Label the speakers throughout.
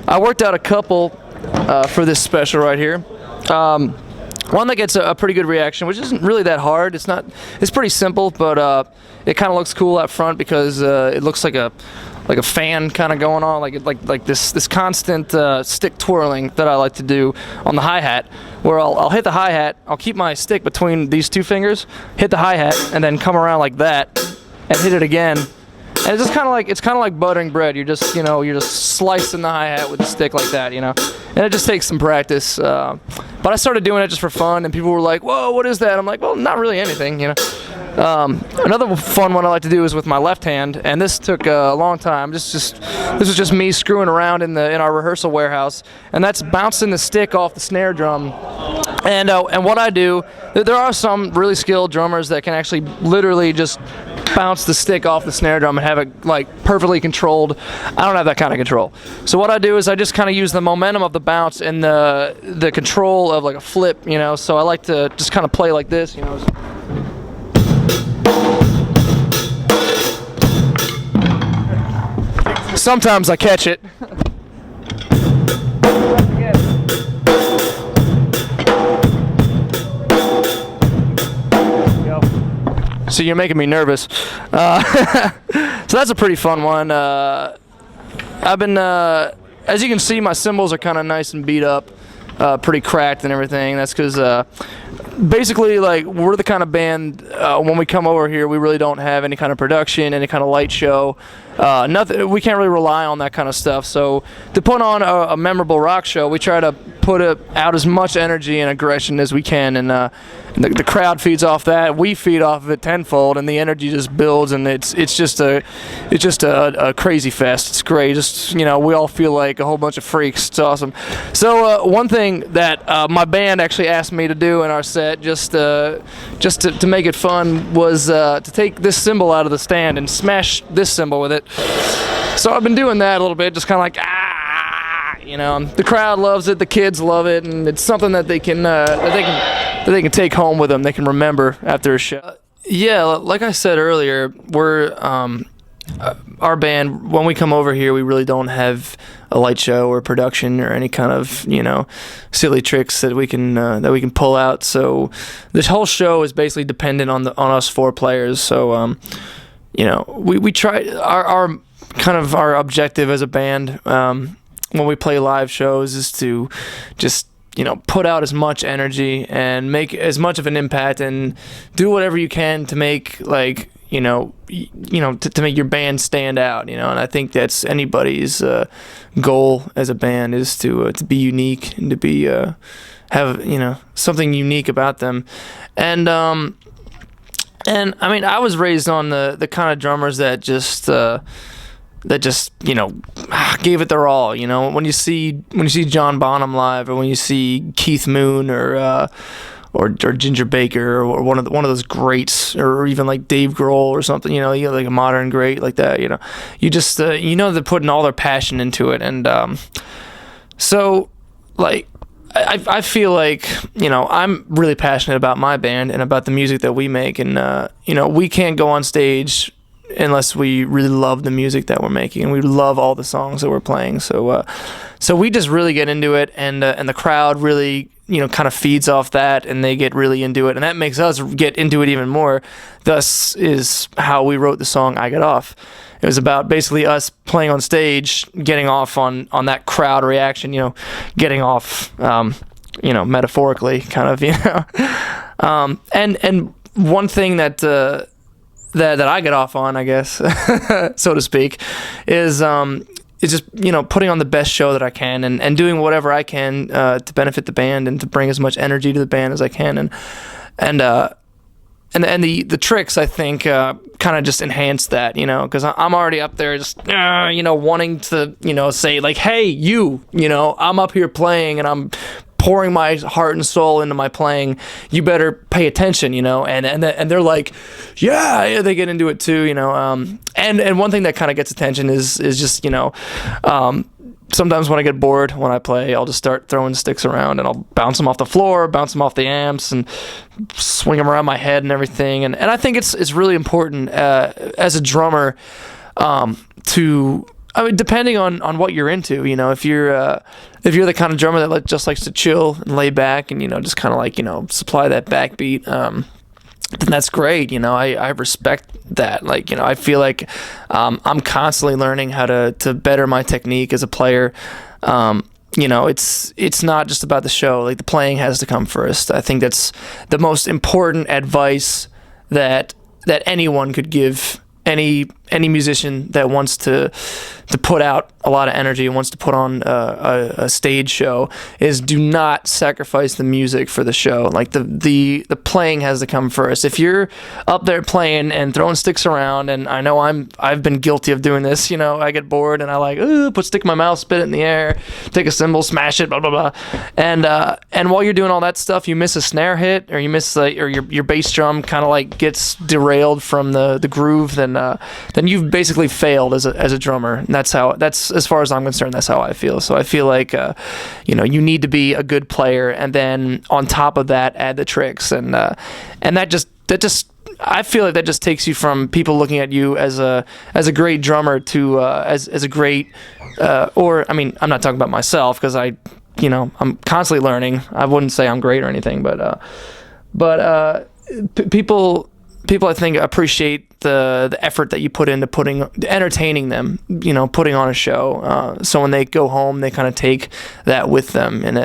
Speaker 1: I worked out a couple for this special right here. One that gets a pretty good reaction, which isn't really that hard. It's pretty simple, but it kind of looks cool out front because it looks like a fan kind of going on, like this constant stick twirling that I like to do on the hi-hat, where I'll hit the hi-hat, I'll keep my stick between these two fingers, hit the hi-hat, and then come around like that and hit it again. And it's just kind of like buttering bread. You're just slicing the hi-hat with the stick like that, And it just takes some practice. But I started doing it just for fun, and people were like, "Whoa, what is that?" I'm like, "Well, not really anything, Another fun one I like to do is with my left hand, and this took a long time. This was just me screwing around in our rehearsal warehouse, and that's bouncing the stick off the snare drum. And what I do, there are some really skilled drummers that can actually literally just bounce the stick off the snare drum and have it like perfectly controlled. I don't have that kind of control. So what I do is I just kind of use the momentum of the bounce and the control of like a flip, So I like to just kind of play like this, Sometimes I catch it. So you're making me nervous. So that's a pretty fun one. I've been, as you can see, my cymbals are kind of nice and beat up, pretty cracked and everything. That's because basically, like, we're the kind of band, when we come over here, we really don't have any kind of production, any kind of light show. Nothing. We can't really rely on that kind of stuff. So to put on a memorable rock show, we try to put out as much energy and aggression as we can, and the crowd feeds off that. We feed off of it tenfold, and the energy just builds, and it's just a crazy fest. It's great. Just we all feel like a whole bunch of freaks. It's awesome. So one thing that my band actually asked me to do in our set, just to make it fun, was to take this cymbal out of the stand and smash this cymbal with it. So I've been doing that a little bit, just kind of like the crowd loves it, the kids love it, and it's something that they can take home with them. They can remember after a show. Yeah, like I said earlier, we're our band. When we come over here, we really don't have a light show or production or any kind of silly tricks that we can pull out. So this whole show is basically dependent on us four players. So we try our objective as a band when we play live shows is to just put out as much energy and make as much of an impact and do whatever you can to make to make your band stand out, and I think that's anybody's goal as a band is to be unique and to be have something unique about them. And I mean, I was raised on the kind of drummers that just gave it their all. When you see John Bonham live, or when you see Keith Moon or Ginger Baker, or one of those greats, or even like Dave Grohl or something, like a modern great like that, you just they're putting all their passion into it. And so like I feel like I'm really passionate about my band and about the music that we make, and we can't go on stage unless we really love the music that we're making, and we love all the songs that we're playing. So we just really get into it, and the crowd really kind of feeds off that, and they get really into it, and that makes us get into it even more. Thus is how we wrote the song "I Get Off." It was about basically us playing on stage, getting off on that crowd reaction, getting off, metaphorically, kind of, and one thing that I get off on, I guess, so to speak, is just putting on the best show that I can, and doing whatever I can to benefit the band and to bring as much energy to the band as I can, and the tricks, I think, kind of just enhance that, because I'm already up there just wanting to say like, hey, I'm up here playing, and I'm pouring my heart and soul into my playing. You better pay attention, and they're like, yeah, they get into it too, and one thing that kind of gets attention is just sometimes when I get bored when I play, I'll just start throwing sticks around, and I'll bounce them off the floor, bounce them off the amps, and swing them around my head and everything. And I think it's really important as a drummer to I mean, depending on what you're into, if you're the kind of drummer that just likes to chill and lay back and just kind of like supply that backbeat, then that's great. I respect that. Like I feel like I'm constantly learning how to better my technique as a player. It's not just about the show. Like the playing has to come first. I think that's the most important advice that anyone could give any musician that wants to put out a lot of energy and wants to put on a stage show is do not sacrifice the music for the show. Like the playing has to come first. If you're up there playing and throwing sticks around, and I know I've been guilty of doing this, I get bored and I like put stick in my mouth, spit it in the air, take a cymbal, smash it, blah blah blah, and while you're doing all that stuff, you miss a snare hit or you miss or your bass drum kind of like gets derailed from the groove, then you've basically failed as a drummer. And that's as far as I'm concerned, that's how I feel. So I feel like you need to be a good player, and then on top of that add the tricks, and that just I feel like that just takes you from people looking at you as a great drummer to as a great or I mean, I'm not talking about myself because I'm constantly learning. I wouldn't say I'm great or anything, but people I think appreciate the effort that you put into entertaining them, putting on a show. So when they go home, they kind of take that with them, and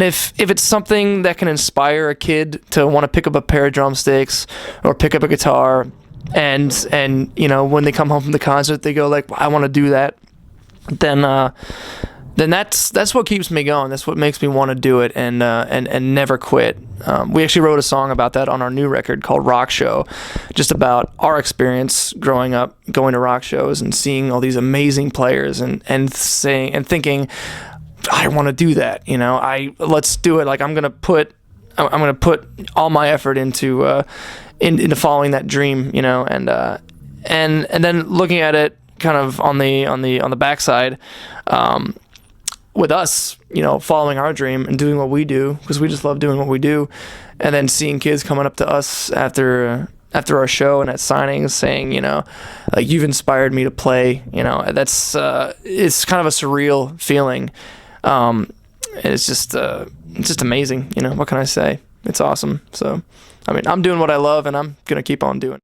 Speaker 1: if it's something that can inspire a kid to want to pick up a pair of drumsticks or pick up a guitar, and when they come home from the concert, they go like, well, I want to do that, then that's what keeps me going. That's what makes me want to do it and never quit. We actually wrote a song about that on our new record called Rock Show, just about our experience growing up, going to rock shows and seeing all these amazing players and thinking, I want to do that. Let's do it. Like I'm gonna put all my effort into following that dream. And then looking at it kind of on the backside. With us, following our dream and doing what we do, because we just love doing what we do, and then seeing kids coming up to us after our show and at signings saying, like, you've inspired me to play, that's it's kind of a surreal feeling. It's just amazing. What can I say? It's awesome. So, I mean, I'm doing what I love, and I'm gonna keep on doing it.